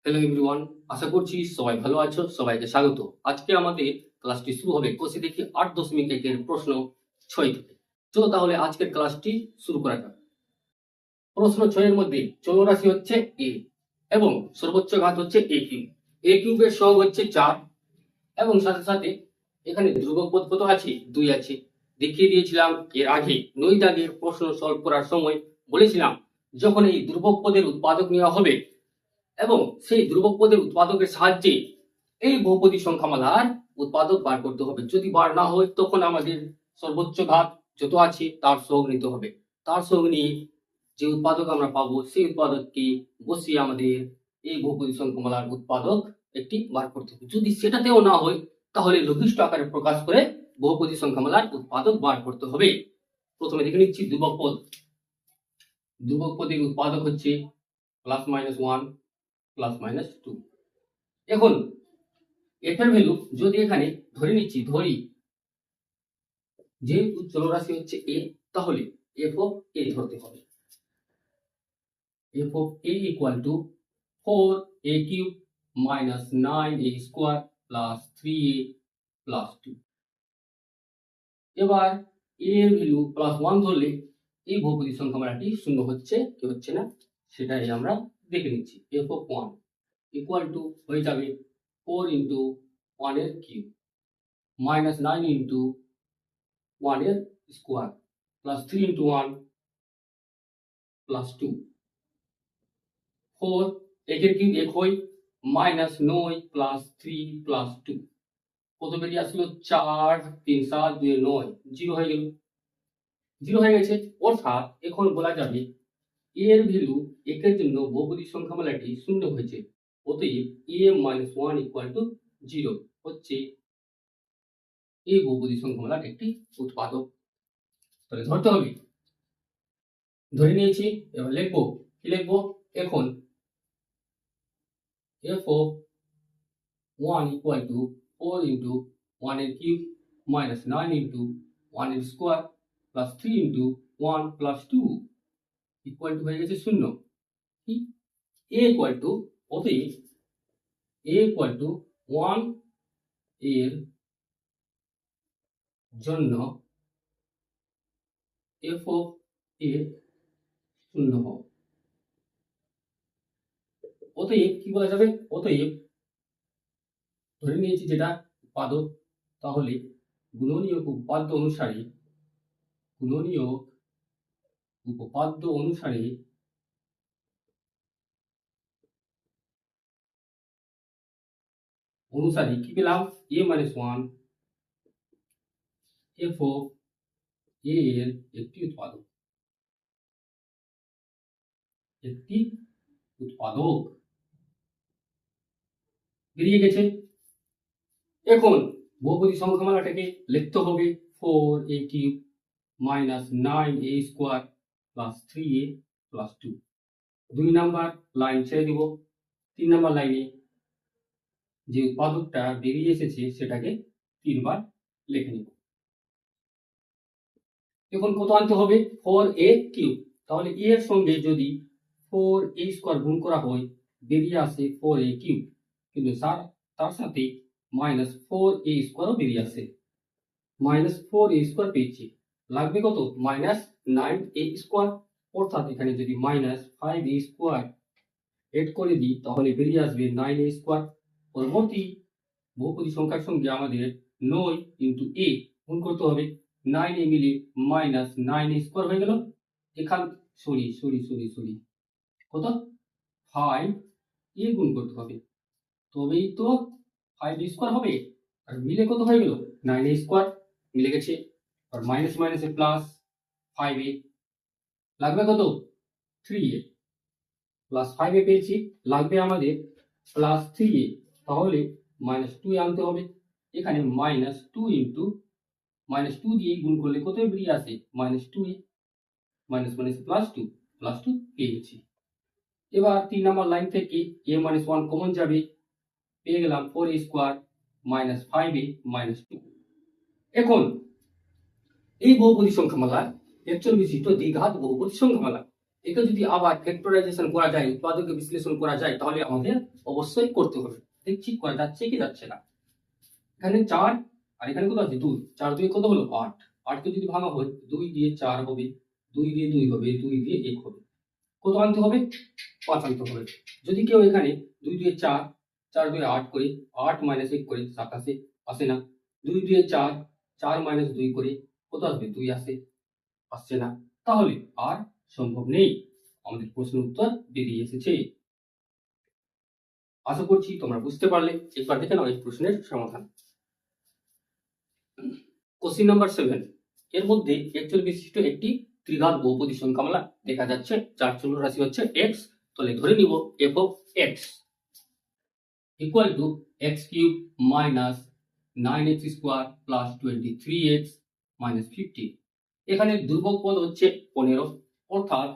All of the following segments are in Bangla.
হ্যালো এভরিওয়ান, আশা করছি সবাই ভালো আছো। সবাইকে স্বাগত। আজকে আমাদের ক্লাসটি শুরু হবে কোষে দেখি 8.1 প্রশ্ন 6 থেকে। চলো তাহলে আজকের ক্লাসটি শুরু করা যাক। প্রশ্ন 6 এর মধ্যে চলরাশি হচ্ছে এ এবং সর্বোচ্চ ঘাত হচ্ছে এ কিউব। এ কিউবের সহগ হচ্ছে 4 এবং সাথে সাথে এখানে ধ্রুবক পদ কত আছে? 2 আছে। দেখিয়ে দিয়েছিলাম এর আগে 9 দাগের প্রশ্ন সলভ করার সময়, বলেছিলাম যখন এই ধ্রুবক পদের উৎপাদক নেওয়া হবে এবং সেই ধ্রুবক পদের উৎপাদকের সাহায্যে এই বহুপদী সংখ্যামালার উৎপাদক বার করতে হবে। যদি বার না হয় তখন আমাদের সর্বোচ্চ ঘাত যত আছে তার সহগ নিতে হবে। তার সহগ নিয়ে যে উৎপাদক আমরা পাবো সেই উৎপাদককে বসিয়ে আমাদের এই বহুপদী সংখ্যামালার উৎপাদক একটি বার করতে হবে। যদি সেটাতেও না হয় তাহলে লঘিষ্ঠ আকারে প্রকাশ করে বহুপদী সংখ্যামালার উৎপাদক বার করতে হবে। প্রথমে দেখে নিচ্ছি ধ্রুবক পদ। ধ্রুবক পদের উৎপাদক হচ্ছে +-1 +-2। এখন f এর ভ্যালু যদি এখানে ধরি যেহেতু চলরাশি হচ্ছে a, তাহলে f of a ধরতে হবে। f of a equal to 4a cube minus 9a square plus 3a plus 2। এবার a এর ভ্যালু +1 ধরলে এই বহুপদী সংখ্যামালাটি শূন্য হচ্ছে কি হচ্ছে না সেটাই আমরা দেখে নিচ্ছি। f of 1 equal to হয়ে যাবে 4 into 1 এর কিউব minus 9 into 1 এর স্কোয়ার প্লাস 3 into 1 প্লাস 2। 4 একের কিউব 1 হয়, মাইনাস 9 প্লাস 3 প্লাস 2 কত বেরিয়ে আসলো? 4 3 7 2 9, 0 হয়ে গেল। 0 হয়ে গেছে, অর্থাৎ এখন বলা যাবে এর ভ্যালু একের জন্য বহুপদী সংখ্যামালাটি শূন্য হয়েছে। অতএব a-1 equal to 0 হচ্ছে এই বহুপদী সংখ্যামালার একটি উৎপাদক। তাহলে ধরতে হবে, ধরে নিয়েছি। এবার লিখবো, কি লিখবো? এখন f of 1 equal to 4 into 1 এর কিউব minus 9 into 1 এর square plus 3 into 1 plus 2 equal to হয়ে গেছে শূন্য। কি a equal to, অতএব a equal to 1 এর জন্য f of a শূন্য হবে। অতএব কি বলা যাবে? অতএব ধরে নিয়েছি যেটা উৎপাদক, তাহলে গুণনীয়ক উপপাদ্য অনুসারে কি পেলাম? a-1 f of a এর একটি উৎপাদক বেরিয়ে গেছে। এখন বহুপদী সংখ্যামালাটাকে লিখতে হবে 4a cube minus 9a square plus 3a plus 2। 2 number line ছেড়ে দিব। 3 নাম্বার লাইনে যে উৎপাদকটা বেরিয়ে এসেছে সেটাকে 3 বার লিখে নিব। এখন কত আনতে হবে? 4a cube. তাহলে a এর সঙ্গে যদি 4a স্কোয়ার গুণ করা হয় বেরিয়ে আসে 4a কিউব, কিন্তু তার সাথে -4a স্কোয়ারও বেরিয়ে আসে। -4a স্কোয়ার পেয়েছি, লাগবে কত? -9a square. অর্থাৎ এখানে যদি -5a স্কোয়ার এড করে দিই তাহলে বেরিয়ে আসবে 9a স্কোয়ার। পরবর্তী বহুপদী সংখ্যার সঙ্গে আমাদের 9 ইন্টু a গুণ করতে হবে। 9a মিলে -9a স্কোয়ার হয়ে গেল। এখান সরি কত? 5a গুণ করতে হবে, তবেই তো 5a স্কোয়ার হবে। আর মিলে কত হয়ে গেল? 9a স্কোয়ার মিলে গেছে। আর মাইনাস মাইনাসে প্লাস 5a, লাগবে কত? 3a। প্লাস 5a পেয়েছি, লাগবে আমাদের প্লাস 3a, তাহলে -2a আনতে হবে। এখানে -2 ইন্টু -2 দিয়ে গুণ করলে কত বেরিয়ে আসে? -2a, মাইনাস মাইনাসে +2 পেয়ে গেছি। এবার 3 নম্বর লাইন থেকে a-1 কমন যাবে, পেয়ে গেলাম 4a স্কোয়ার -5a -2। এখন এই বহুপদী সংখ্যামালা একচল বিশিষ্ট দ্বিঘাত বহুপদী সংখ্যামালা। একে যদি আবার ফ্যাক্টরাইজেশন করা যায়, উৎপাদকে বিশ্লেষণ করা যায়, তাহলে আমাদের অবশ্যই করতে হবে। দেখছি করা যাচ্ছে কি যাচ্ছে না। এখানে 4 আর এখানে কত আছে 2, 4 2 কত হলো 8, 8 কে যদি ভাঙা হয় 2 দিয়ে 4 হবে, 2 দিয়ে 2 হবে, 2 দিয়ে 1 হবে। কত আনতে হবে? 5 আনতে হবে। যদি কেউ এখানে 2 দিয়ে 4, 4 2 8 করে, 8 - 1 করে 27 আসে না। 2 দিয়ে 4, 4 - 2 করে কত আসবে? 2 আসছে না। তাহলে আর সম্ভব নেই। আমাদের প্রশ্নের উত্তর বেরিয়ে এসেছে। আশা করছি তোমরা বুঝতে পারলে। একবার দেখে নাও এই প্রশ্নের সমাধান। কোশ্চেন নাম্বার 7, এর মধ্যে একচল বিশিষ্ট একটি ত্রিঘাত বহুপদী সংখ্যামালা দেখা যাচ্ছে, যার চলরাশি হচ্ছে x। তাহলে ধরে নিব f of x equal to x cube minus 9x square plus 23x minus 50। এখানে ধ্রুবক পদ হচ্ছে 15, অর্থাৎ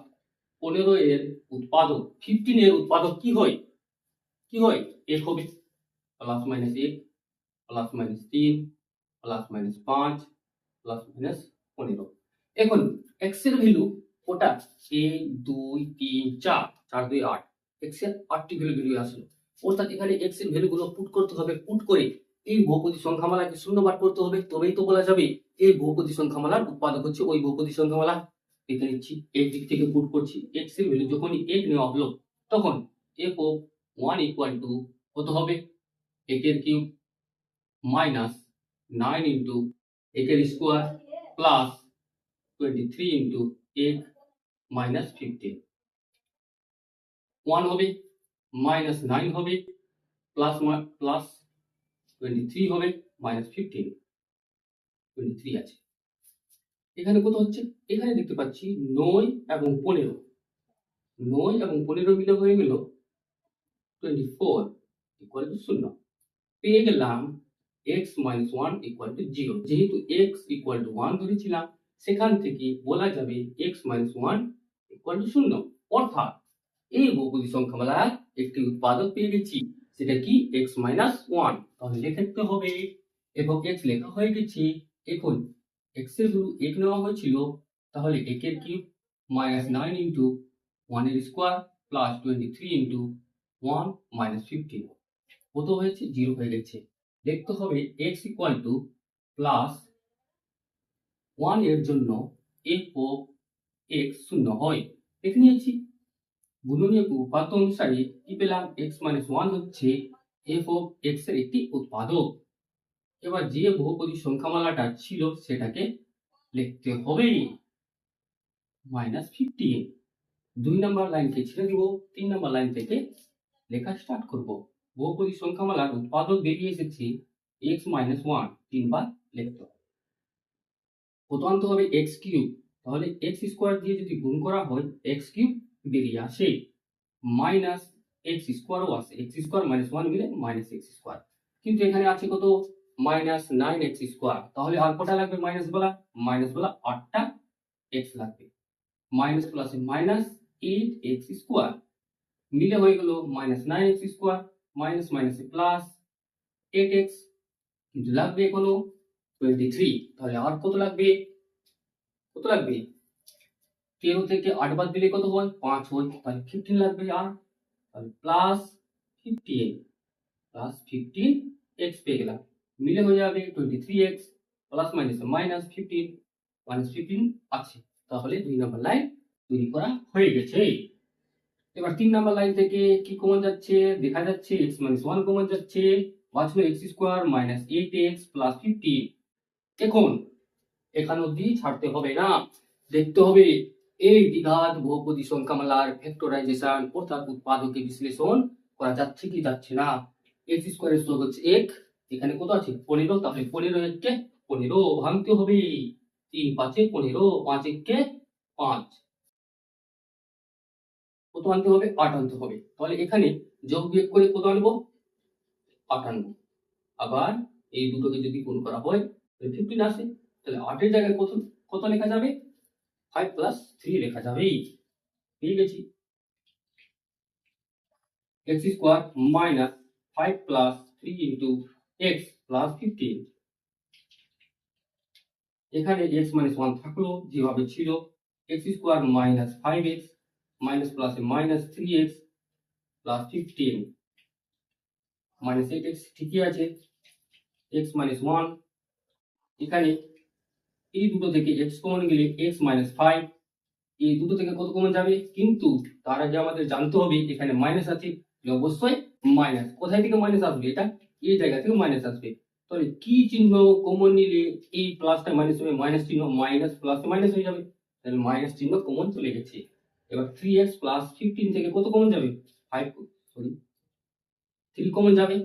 15 এর উৎপাদক 15 এর উৎপাদক কি হয়? কি হয়? 1 হবে, plus minus 1 plus minus 3 plus minus 5 plus minus 15। এখন x এর ভ্যালু ওটা 1 2 3 4, 4 2 8, x এর 8টি ভ্যালু বেরিয়ে আসলো। অর্থাৎ এখানে x এর ভ্যালুগুলো পুট করতে হবে। পুট করে এই বহুপদী সংখ্যামালাকে শূন্য বার করতে হবে, তবেই তো বলা যাবে এই বহুপদী সংখ্যামালার উৎপাদক হচ্ছে ওই বহুপদী সংখ্যামালা। দেখে নিচ্ছি, এই দিক থেকে পুট করছি। x এর ভ্যালু যখনই 1 নেওয়া হলো, তখন f of 1 ইকুয়াল টু কত হবে? 1 এর কিউব মাইনাস 9 ইন্টু 1 এর স্কোয়ার প্লাস 23 ইন্টু 8 মাইনাস 15। 1 হবে, মাইনাস 9 হবে, প্লাস প্লাস 23 হবে, মাইনাস 15, 23 আছে। এখানে কত হচ্ছে? এখানে দেখতে পাচ্ছি 9 এবং 15, 9 এবং 15 মিলে হয়ে গেল 24 ইকুয়াল টু 0। পেয়ে গেলাম x minus 1 equal to 0। যেহেতু x equal to 1 ধরেছিলাম, সেখান থেকে বলা যাবে x minus 1 equal to 0। অর্থাৎ এই বহুপদী সংখ্যামালার একটি উৎপাদক পেয়ে গেছি, সেটা কি? x minus 1। তাহলে লিখতে হবে এবং x লেখা হয়ে গেছে। এখন x এর ভ্যালু 1 নেওয়া হয়েছিল, তাহলে 1 এর কিউব মাইনাস 9 ইন্টু 1 এর স্কোয়ার প্লাস 23 ইন্টু 1 মাইনাস 15। কত হয়েছে? 0 হয়ে গেছে। দেখতে হবে x ইকুয়াল টু প্লাস 1 এর জন্য f of x শূন্য হয়। দেখে নিয়েছি গুণনীয়ক উপাত্ত অনুসারে কি পেলাম? x minus 1 হচ্ছে f of x এর একটি উৎপাদক। এবার যে বহুপদী সংখ্যামালাটা ছিল সেটাকে লিখতে হবে -15। 2 নম্বর লাইনকে ছেড়ে দিব, 3 নম্বর লাইন থেকে লেখা স্টার্ট করব। বহুপদী সংখ্যামালার উৎপাদক বেরিয়ে এসেছে x minus 1, 3 বার লিখতে হবে। কত আনতে হবে? x cube. তাহলে x স্কোয়ার দিয়ে যদি গুণ করা হয় x কিউব বেরিয়ে আসে, মাইনাস x স্কোয়ারও আসে, x স্কোয়ার মাইনাস 1 মিলে মাইনাস x স্কোয়ার। কিন্তু এখানে আছে কত? Minus 9x square. তাহলে আর কটা লাগবে? মাইনাস বলা 8টা x লাগবে। মাইনাস প্লাসে মাইনাস 8x স্কোয়ার মিলে হয়ে গেল মাইনাস 9x স্কোয়ার, মাইনাস মাইনাসে প্লাস 8x, কিন্তু লাগবে এখনো 23। তাহলে আর কত লাগবে? 13 থেকে 8 বাদ দিলে কত হয়? 5 হয়। তাহলে 15 লাগবে আর, তাহলে প্লাস 15x পেয়ে গেলাম। মিলে হয়ে যাবে 23x, প্লাস মাইনাসে মাইনাস 15 আছে। তাহলে 2 নম্বর লাইন তৈরি করা হয়ে গেছে। এবার 3 নম্বর লাইন থেকে কি কমন যাচ্ছে? দেখা যাচ্ছে x minus 1 কমন যাচ্ছে, বাঁচলো x square minus 8x plus 15। এখন এখানে অবধি ছাড়তে হবে না, দেখতে হবে এই দ্বিঘাত বহুপদী সংখ্যামালার ফ্যাক্টরাইজেশন অর্থাৎ উৎপাদকে বিশ্লেষণ করা যাচ্ছে কি যাচ্ছে না। x স্কোয়ারের সহগ হচ্ছে 1, এখানে কত আছে? 15। তাহলে 15 কে 15 ভাঙতে হবে। 3 5 15, 5 1 5, কত আনতে হবে? 8 আনতে হবে। তাহলে এখানে যোগ বিয়োগ করে কত আনবো? 8 আনবো। আবার এই দুটোকে যদি গুণ করা হয় তাহলে 15 আসে। তাহলে 8 এর জায়গায় কত লেখা যাবে? 5 plus 3 লেখা যাবে। পেয়ে গেছি x square minus 5 plus 3 into x plus 15। এখানে x minus 1 থাকলো যেভাবে ছিল, x square minus 5x minus প্লাসে minus 3x plus 15 minus 8x ঠিকই আছে, x মাইনাস 1। এখানে এই দুটো থেকে x কমন গেলে x মাইনাস 5, এই দুটো থেকে কত কমন যাবে? কিন্তু তার আগে আমাদের জানতে হবে এখানে মাইনাস আছে, অবশ্যই মাইনাস। কোথায় থেকে মাইনাস আসবে? এটা এই জায়গা থেকে মাইনাস আসবে। তাহলে কি চিহ্ন কমন নিলে এই প্লাসটা মাইনাস হবে? মাইনাস চিহ্ন, মাইনাস প্লাস মাইনাস হয়ে যাবে, তাহলে মাইনাস চিহ্ন কমন চলে গেছে। এবার 3x প্লাস 15 থেকে কত কমন যাবে? 3 কমন যাবে,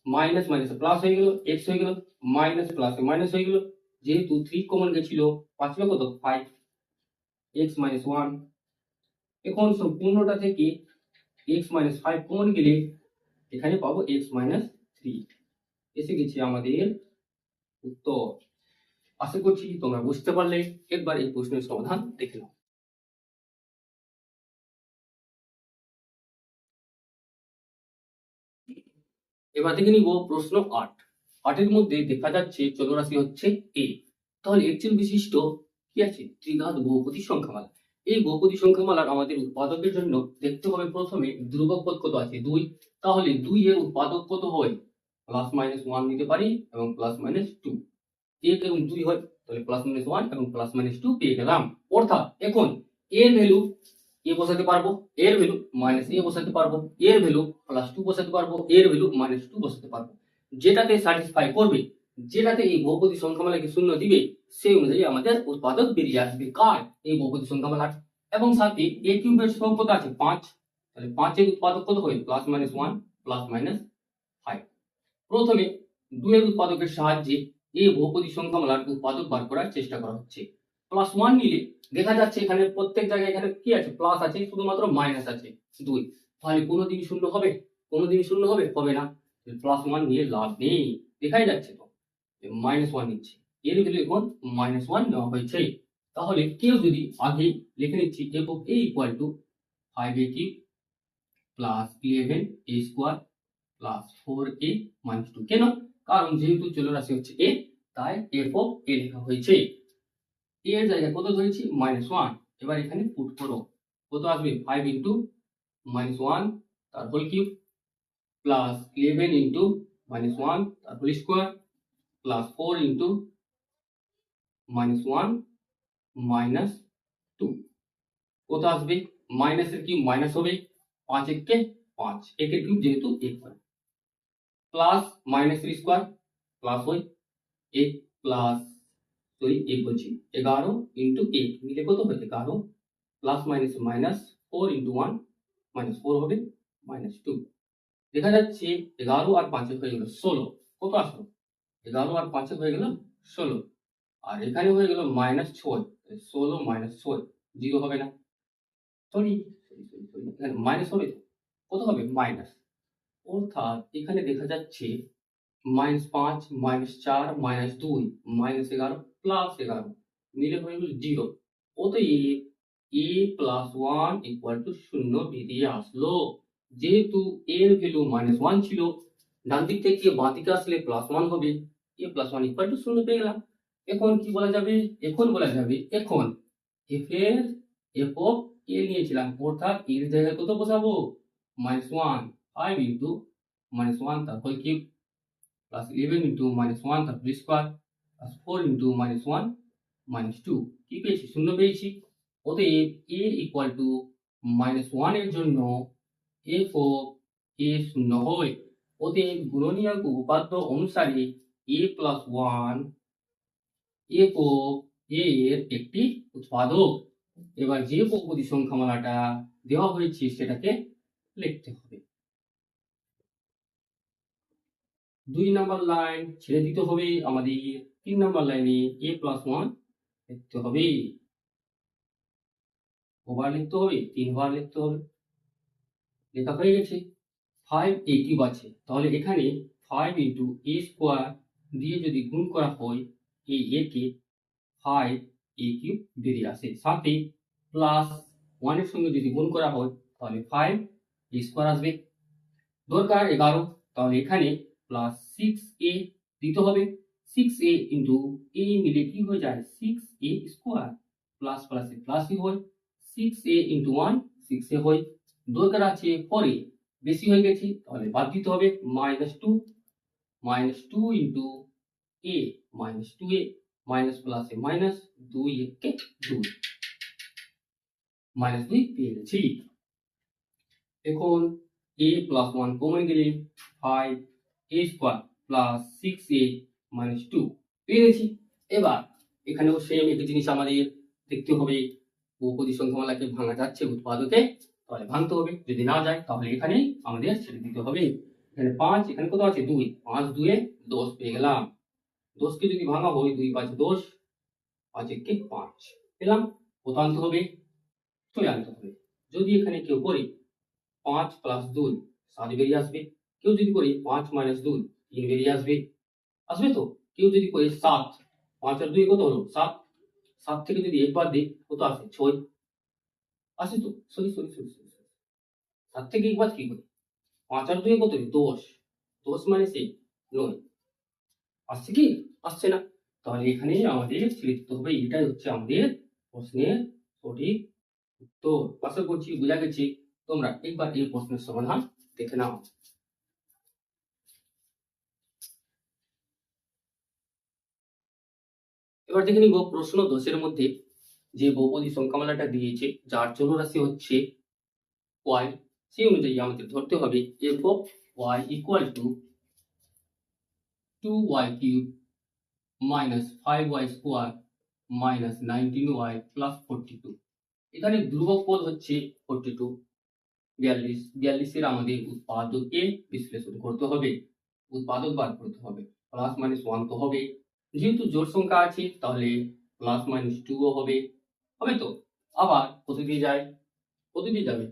মাইনাস মাইনাস প্লাস হয়ে গেল, x হয়ে গেল, মাইনাস প্লাস মাইনাস হয়ে গেল। যেহেতু 3 কমন গেছিল, পাঁচটা কত? 5, x মাইনাস 1। এখন সম্পূর্ণটা থেকে x মাইনাস 5 কমন গেলে এখানে পাবো x মাইনাস 3। এসে গেছে আমাদের উত্তর। আশা করছি তোমরা বুঝতে পারলে। একবার এই প্রশ্নের সমাধান দেখে নাও। এবার দেখে নিব প্রশ্ন 8। 8 এর মধ্যে দেখা যাচ্ছে চলরাশি হচ্ছে a। তাহলে একচেল বিশিষ্ট কি আছে? ত্রিঘাত বহুপদী সংখ্যামালা। এই বহুপদী সংখ্যামালার আমাদের উৎপাদকের জন্য দেখতে হবে প্রথমে ধ্রুবক পদ কত আছে? 2। তাহলে 2 এর উৎপাদক কত হয়? প্লাস মাইনাস 1 নিতে পারি এবং প্লাস মাইনাস 2। 1 এবং 2 হয়, তাহলে প্লাস মাইনাস 1 এবং প্লাস মাইনাস 2 পেয়ে গেলাম। অর্থাৎ এখন এর ভ্যালু এ বসাতে পারবো, এর ভ্যালু মাইনাস এ বসাতে পারবো, এর ভ্যালু প্লাস 2 বসাতে পারবো, এর ভ্যালু মাইনাস 2 বসাতে পারবো। যেটাতে স্যাটিসফাই করবে, যেটাতে এই বহুপদী সংখ্যামালাকে শূন্য দিবে, সেই অনুযায়ী আমাদের উৎপাদক বেরিয়ে আসবে। কার? এই বহুপদী সংখ্যামালার। এবং সাথে a কিউবের সহগ কত আছে? 5। তাহলে 5 এর উৎপাদক কত হয়? Plus minus 1 plus minus 5। প্রথমে 2 এর উৎপাদকের সাহায্যে এই বহুপদী সংখ্যামালার উৎপাদক বার করার চেষ্টা করা হচ্ছে। প্লাস 1 নিলে দেখা যাচ্ছে এখানে প্রত্যেক জায়গায় এখানে কি আছে? প্লাস আছে, শুধুমাত্র মাইনাস আছে 2। তাহলে কোনোদিন শূন্য হবে? কোনোদিন শূন্য হবে? হবে না। প্লাস 1 নিয়ে লাভ নেই, দেখাই যাচ্ছে তো মাইনাস 1 নিচ্ছে। এর ভ্যালু এখন মাইনাস 1 নেওয়া হয়েছে। তাহলে কেউ যদি আগে লিখে নিচ্ছি f of a equal to 5a cube plus 11a square plus 4a minus 2। কেন? কারণ যেহেতু চলরাশি হচ্ছে a, তাই f of a লেখা হয়েছে। a এর জায়গায় কত ধরেছি? মাইনাস 1। এবার এখানে পুট করো, কত আসবে? 5 ইন্টু মাইনাস 1 তার whole cube plus 11 into minus 1 তার whole square plus 4 into minus 1 minus 2। কত আসবে? মাইনাসের কিউব মাইনাস হবে, 5 একে 5, একের কিউব যেহেতু 1 হয়, প্লাস মাইনাসের স্কোয়ার প্লাস হয় 1 প্লাস 1 বলছি 11 ইন্টু 1 মিলে কত হয়? 11 plus minus minus 4 into 1 minus 4 হবে মাইনাস 2। দেখা যাচ্ছে 11 আর 5 হয়ে গেল 16। কত আসলো? 11 আর 5 হয়ে গেল 16। আর এখানে হয়ে গেল মাইনাস 6, 16 মাইনাস 6 জিরো হবে না, সরি এখানে মাইনাস হবে, কত হবে? মাইনাস। অর্থাৎ এখানে দেখা যাচ্ছে -5 -4 -2 -11 প্লাস 11 মিলে হয়ে গেল 0। অতএব a প্লাস 1 ইকুয়াল টু 0 বেরিয়ে আসলো। যেহেতু এর ভ্যালু -1 ছিল, ডান দিক থেকে বাঁ দিকে আসলে +1 হবে, a প্লাস 1 ইকুয়াল টু 0 পেয়ে গেলাম। এখন কি বলা যাবে? এখন বলা যাবে এখন f এর f অফ a নিয়েছিলাম, অর্থাৎ এর জায়গায় কত বসাবো? -1 5 ইন্টু -1 তার হোল কিউব প্লাস 11 ইন্টু -1 তার হোল স্কোয়ার প্লাস 4 ইন্টু -1 -2। কি পেয়েছি? 0 পেয়েছি। অতএব a ইকুয়াল টু -1 এর জন্য f অফ a 0 হয়। অতএব গুণনীয়ক উপপাদ্য অনুসারে a plus 1 f of a এর একটি উৎপাদক। এবার যে বহুপদী সংখ্যামালাটা দেওয়া হয়েছে সেটাকে লিখতে হবে। 2 নম্বর লাইন ছেড়ে দিতে হবে, আমাদের 3 নম্বর লাইনে a প্লাস 1 লিখতে হবে। কবার লিখতে হবে? 3 বার লিখতে হবে। লেখা হয়ে গেছে। 5a কিউব আছে, তাহলে এখানে 5 ইন্টু a স্কোয়ার দিয়ে যদি গুণ করা হয় এই a কে, 5a কিউব বেরিয়ে আসে। সাথে প্লাস 1 এর সঙ্গে যদি গুণ করা হয় তাহলে 5a স্কোয়ার আসবে। দরকার 11, তাহলে এখানে প্লাস 6a দিতে হবে। 6a ইন্টু a মিলে কি হয়ে যায়? 6a স্কোয়ার, প্লাস প্লাসে প্লাসই হয়, 6a ইন্টু 1 6a হয়, দরকার আছে 4a, বেশি হয়ে গেছে তাহলে বাদ দিতে হবে -2 ইন্টু a -2a মাইনাস প্লাসে মাইনাস 2 একে 2 -2 পেয়ে গেছি। এখন a প্লাস 1 কমন গেলে 5a square plus 6a minus 2 পেয়ে গেছি। এবার এখানেও সেম একই জিনিস আমাদের দেখতে হবে, বহুপদী সংখ্যামালাকে ভাঙা যাচ্ছে উৎপাদকে, তাহলে ভাঙতে হবে, যদি না যায় তাহলে এখানে আমাদের ছেড়ে দিতে হবে। এখানে 5, এখানে কত আছে 2, 5 2 এ 10 পেয়ে গেলাম। 10 কে যদি ভাঙা হয় 2 5 10, 5 একে 5 পেলাম। কত আনতে হবে? 6 আনতে হবে। যদি এখানে কেউ করে 5 প্লাস 2 7 বেরিয়ে আসবে, কেউ যদি করে 5 মাইনাস 2 3 বেরিয়ে আসবে, আসবে তো। কেউ যদি করে 7, 5 আর 2 কত হলো 7, 7 থেকে যদি 1 বাদ দিই কত আসে 6, আসে তো। সরি 7 থেকে 1 বাদ কি করে, 5 আর 2 কত 10, 10 মানে সেই 9, আসছে কি? আসছে না। তাহলে এখানে আমাদের ছেড়ে দিতে হবে। এটাই হচ্ছে আমাদের প্রশ্নের সঠিক উত্তর। আশা করছি বোঝা গেছে। তোমরা একবার এই প্রশ্নের সমাধান দেখে নাও। এবার দেখে নিব প্রশ্ন 10 এর মধ্যে যে বহুপদী সংখ্যামালাটা দিয়েছে, যার চলরাশি হচ্ছে y, সেই অনুযায়ী আমাদের ধরতে হবে f of y equal to 2y cube minus 5y square minus 19y plus 42। এখানে ধ্রুবক পদ হচ্ছে 42, 42, 42 এর আমাদের উৎপাদকে বিশ্লেষণ করতে হবে, উৎপাদক বার করতে হবে। প্লাস মাইনাস 1 তো হবে, যেহেতু জোড় সংখ্যা আছে তাহলে প্লাস মাইনাস 2 ও হবে, হবে তো। আবার কত দিয়ে যায়, কত দিয়ে যাবে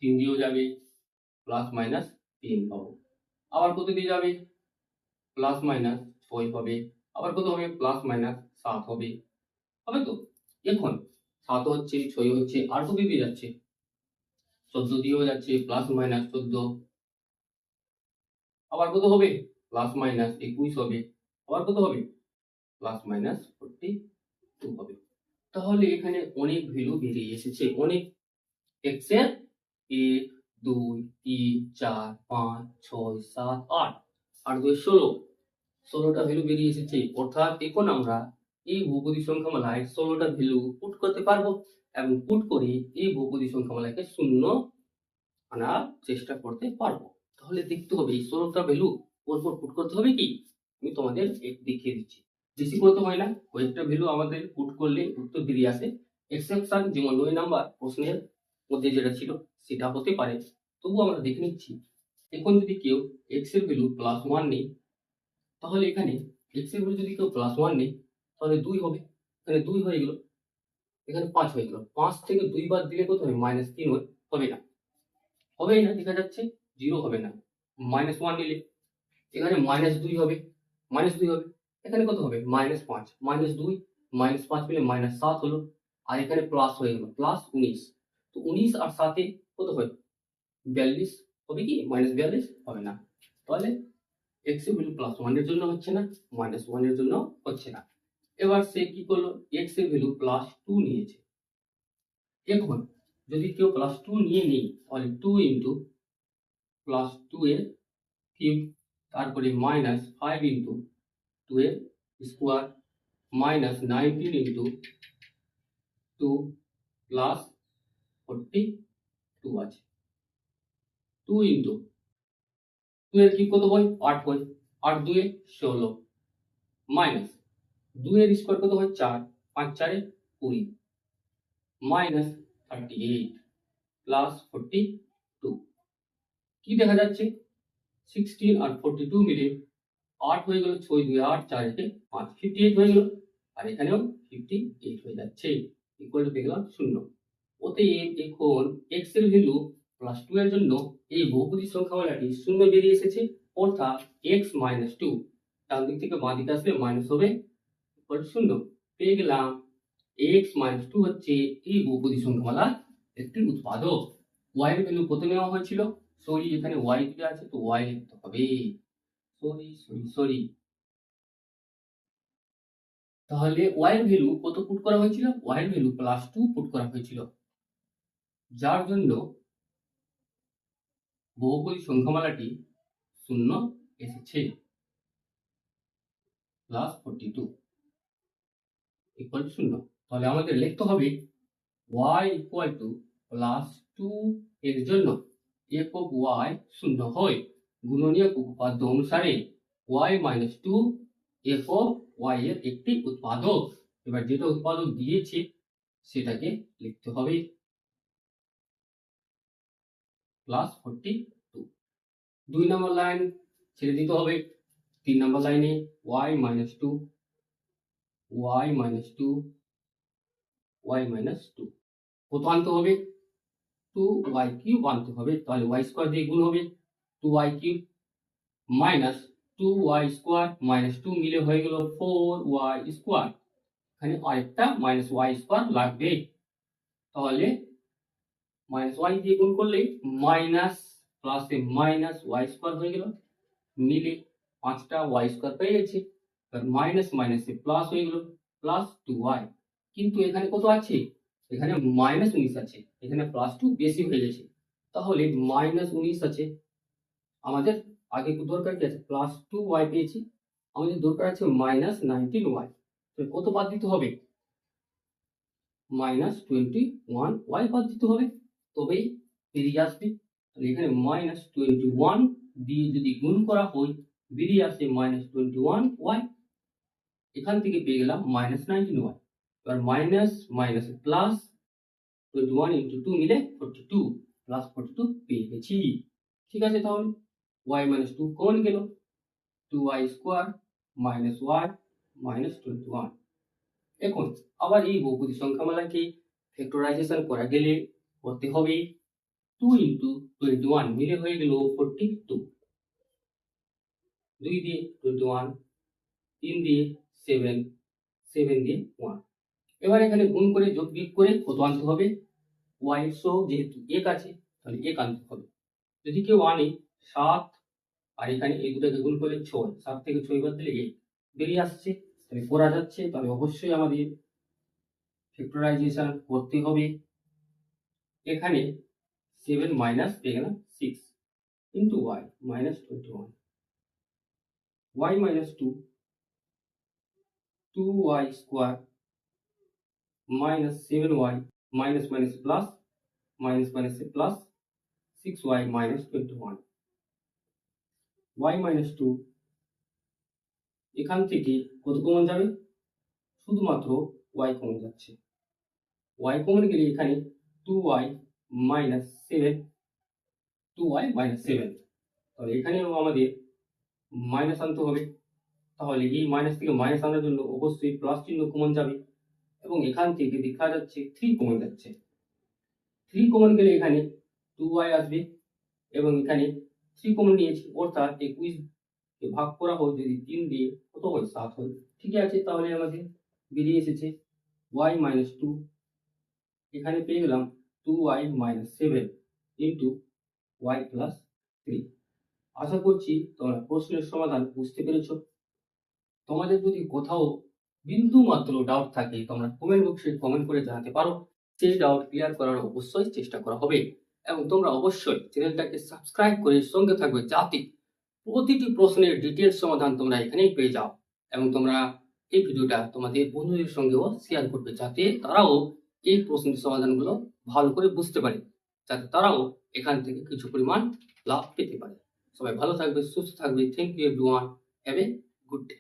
3 দিয়েও যাবে, প্লাস মাইনাস 3 পাবো। আবার কত দিয়ে যাবে প্লাস মাইনাস 6 হবে, আবার কত হবে প্লাস মাইনাস 7 হবে, হবে তো। এখন 7 হচ্ছে 6 হচ্ছে, আর কত দিয়ে যাচ্ছে 14 দিয়েও যাচ্ছে, প্লাস মাইনাস 14, আবার কত হবে প্লাস মাইনাস 21 হবে, আবার কত হবে প্লাস মাইনাস 42 হবে। তাহলে এখানে অনেক ভ্যালু বেরিয়ে এসেছে, অনেক x এর 1 2 3 4 5 6 7 8, আর 2 16, 16টা ভ্যালু বেরিয়ে এসেছে। অর্থাৎ এখন আমরা এই বহুপদী সংখ্যামালায় 16টা ভ্যালু পুট করতে পারবো এবং পুট করে এই বহুপদী সংখ্যামালাকে শূন্য আনার চেষ্টা করতে পারবো। তাহলে দেখতে হবে এই 16টা ভ্যালু পরপর পুট করতে হবে কি, আমি তোমাদের দেখিয়ে দিচ্ছি। বেশি করতে হয় না, কয়েকটা ভ্যালু আমাদের পুট করলে উত্তর বেরিয়ে আসে। এক্সেপশন যেমন 9 নাম্বার প্রশ্নের মধ্যে যেটা ছিল সেটা হতে পারে, তবু আমরা দেখে নিচ্ছি। এখন যদি কেউ x এর ভ্যালু প্লাস 1 নেই, তাহলে এখানে x এর ভ্যালু যদি কেউ প্লাস 1 নেই তাহলে 2 হবে, এখানে 2 হয়ে গেল, এখানে 5 হয়ে গেল। 5 থেকে 2 বাদ দিলে কত হবে -3 হয়, হবে না, হবেই না, দেখা যাচ্ছে 0 হবে না। -1 নিলে এখানে -2 হবে, -2 হবে, এখানে কত হবে -5, -2 -5 মিলে -7 হলো, আর এখানে প্লাস হয়ে গেল +19। তো 19 আর 7 এ কত হয় 42, হবে কি -42 হবে না। তাহলে x এর ভ্যালু +1 এর জন্য হচ্ছে না, -1 এর জন্য হচ্ছে না। এবার সে কি করলো, x এর ভ্যালু +2 নিয়েছে। এখন যদি কেউ +2 নিয়ে নেই তাহলে 2 ইনটু +2 এর কিউব, তারপরে -5 ইনটু 2 এর স্কোয়ার -19 ইনটু 2 প্লাস 42 আছে। 2 ইনটু 2 এর কিউব কত হয় 8 হয়, 8 2 এ 16, মাইনাস 2 এর স্কোয়ার কত হয় 4, 5 4 এ 20, -38 প্লাস 42। কি দেখা যাচ্ছে 16 আর 42 মিলে 8 হয়ে গেল, 6 2 8 4 একে 5, 58 হয়ে গেল, আর এখানেও 58 হয়ে যাচ্ছে, ইকুয়াল টু পেয়ে গেলাম 0। অতএব এখন x এর ভ্যালু +2 এর জন্য এই বহুপদী সংখ্যামালাটি 0 বেরিয়ে এসেছে, অর্থাৎ x - 2 ডান দিক থেকে বাঁ দিকে আসলে মাইনাস হবে, ইকুয়াল টু 0 পেয়ে গেলাম। x - 2 হচ্ছে এই বহুপদী সংখ্যামালার একটি উৎপাদক। y এর ভ্যালু কত নেওয়া হয়েছিল, সরি এখানে y দেওয়া আছে তো y লিখতে হবে, সরি। তাহলে y এর ভ্যালু কত পুট করা হয়েছিল, y এর ভ্যালু +2 পুট করা হয়েছিল। যার জন্য বহুপদী সংখ্যামালাটি 0 এসেছে, প্লাস 42 ইকুয়াল টু 0। তাহলে আমাদের লিখতে হবে y ইকুয়াল টু প্লাস 2 এর জন্য f অফ y 0 হয় গুণনীয়ক উপপাদ্য অনুসারে y minus 2 f of y এর একটি উৎপাদক। এবার যেটা উৎপাদক দিয়েছে সেটাকে লিখতে হবে প্লাস 42। 2 নম্বর লাইন ছেড়ে দিতে হবে। 3 নম্বর লাইনে y minus 2 y minus 2 y minus 2 কত আনতে হবে? 2y কিউব আনতে হবে। তাহলে y স্কোয়ার দিয়ে গুণ হবে 2y cube minus 2y square minus 2 মিলে হয়ে গেল 4y স্কোয়ার। এখানে আরেকটা মাইনাস y স্কোয়ার লাগবে। তাহলে মাইনাস y দিয়ে গুণ করলে মাইনাস প্লাসে মাইনাস y স্কোয়ার হয়ে গেল, মিলে 5টা y স্কোয়ার পেয়ে গেছে। এবার মাইনাস মাইনাসে প্লাস হয়ে গেল প্লাস 2y। কিন্তু এখানে কত আছে? এখানে মাইনাস 19 আছে, এখানে প্লাস 2 বেশি হয়ে গেছে, তাহলে মাইনাস 19 আছে। আমাদের আগে দরকার কি আছে? প্লাস 2y পেয়েছি, আমাদের দরকার আছে মাইনাস 19y। তো কত বাদ দিতে হবে? মাইনাস 21y বাদ দিতে হবে, তবেই বেরিয়ে আসবে। তাহলে এখানে মাইনাস 21 দিয়ে যদি গুণ করা হয় বেরিয়ে আসে মাইনাস 21y। এখান থেকে পেয়ে গেলাম মাইনাস 19y। এবার মাইনাস মাইনাস প্লাস 21 ইন্টু 2 মিলে 42, প্লাস 42 পেয়ে গেছি। ঠিক আছে, তাহলে y মাইনাস 2 কমন গেল, 2y square minus y minus 21। এখন আবার এই বহুপদী সংখ্যামালাকে ফ্যাক্টরাইজেশন করা গেলে করতে হবে 2 ইন্টু 21 মিলে হয়ে গেল 42। 2 দিয়ে 21, 3 দিয়ে 7, 7 দিয়ে 1। এবার এখানে গুণ করে যোগ বিয়োগ করে কত আনতে হবে? y এর সহগ যেহেতু 1 আছে তাহলে 1 আনতে হবে। যদি কেউ আনে 7, আর এখানে এই দুটাকে গুণ করে 6, 7 থেকে 6 বাদ দিলে 1 বেরিয়ে আসছে, তাহলে করা যাচ্ছে। তাহলে অবশ্যই আমাদের ফ্যাক্টরাইজেশন করতে হবে। এখানে 7 মাইনাস পেয়ে গেলাম 6 into y minus 21, y minus 2, 2y square minus 7y minus minus plus, minus minus plus 6y minus 21, y minus 2। এখান থেকে কত কমন যাবে? শুধুমাত্র y কমন যাচ্ছে। y কমন গেলে এখানে 2y মাইনাস 7, 2y মাইনাস 7। তাহলে এখানেও আমাদের মাইনাস আনতে হবে। তাহলে এই মাইনাস থেকে মাইনাস আনার জন্য অবশ্যই প্লাস চিহ্ন কমন যাবে, এবং এখান থেকে দেখা যাচ্ছে 3 কমন যাচ্ছে। 3 কমন গেলে এখানে 2y আসবে, এবং এখানে 3 কমন নিয়েছি, অর্থাৎ 21 কে ভাগ করা হয় যদি 3 দিয়ে কত হয়? 7 হয়। ঠিক আছে, তাহলে আমাদের বেরিয়ে এসেছে y মাইনাস 2। এখানে পেয়ে গেলাম 2y minus 7 into y plus 3। আশা করছি তোমরা প্রশ্নের সমাধান বুঝতে পেরেছ। তোমাদের যদি কোথাও বিন্দু মাত্র ডাউট থাকে তোমরা কমেন্ট বক্সে কমেন্ট করে জানাতে পারো, সেই ডাউট ক্লিয়ার করার অবশ্যই চেষ্টা করা হবে। এবং তোমরা অবশ্যই চ্যানেলটাকে সাবস্ক্রাইব করে সঙ্গে থাকবে, যাতে প্রতিটি প্রশ্নের ডিটেলস সমাধান তোমরা এখানেই পেয়ে যাও। এবং তোমরা এই ভিডিওটা তোমাদের বন্ধুদের সঙ্গেও শেয়ার করবে, যাতে তারাও এই প্রশ্নের সমাধানগুলো ভালো করে বুঝতে পারে, যাতে তারাও এখান থেকে কিছু পরিমাণ লাভ পেতে পারে। সবাই ভালো থাকবে, সুস্থ থাকবে। Thank you everyone, have a good day.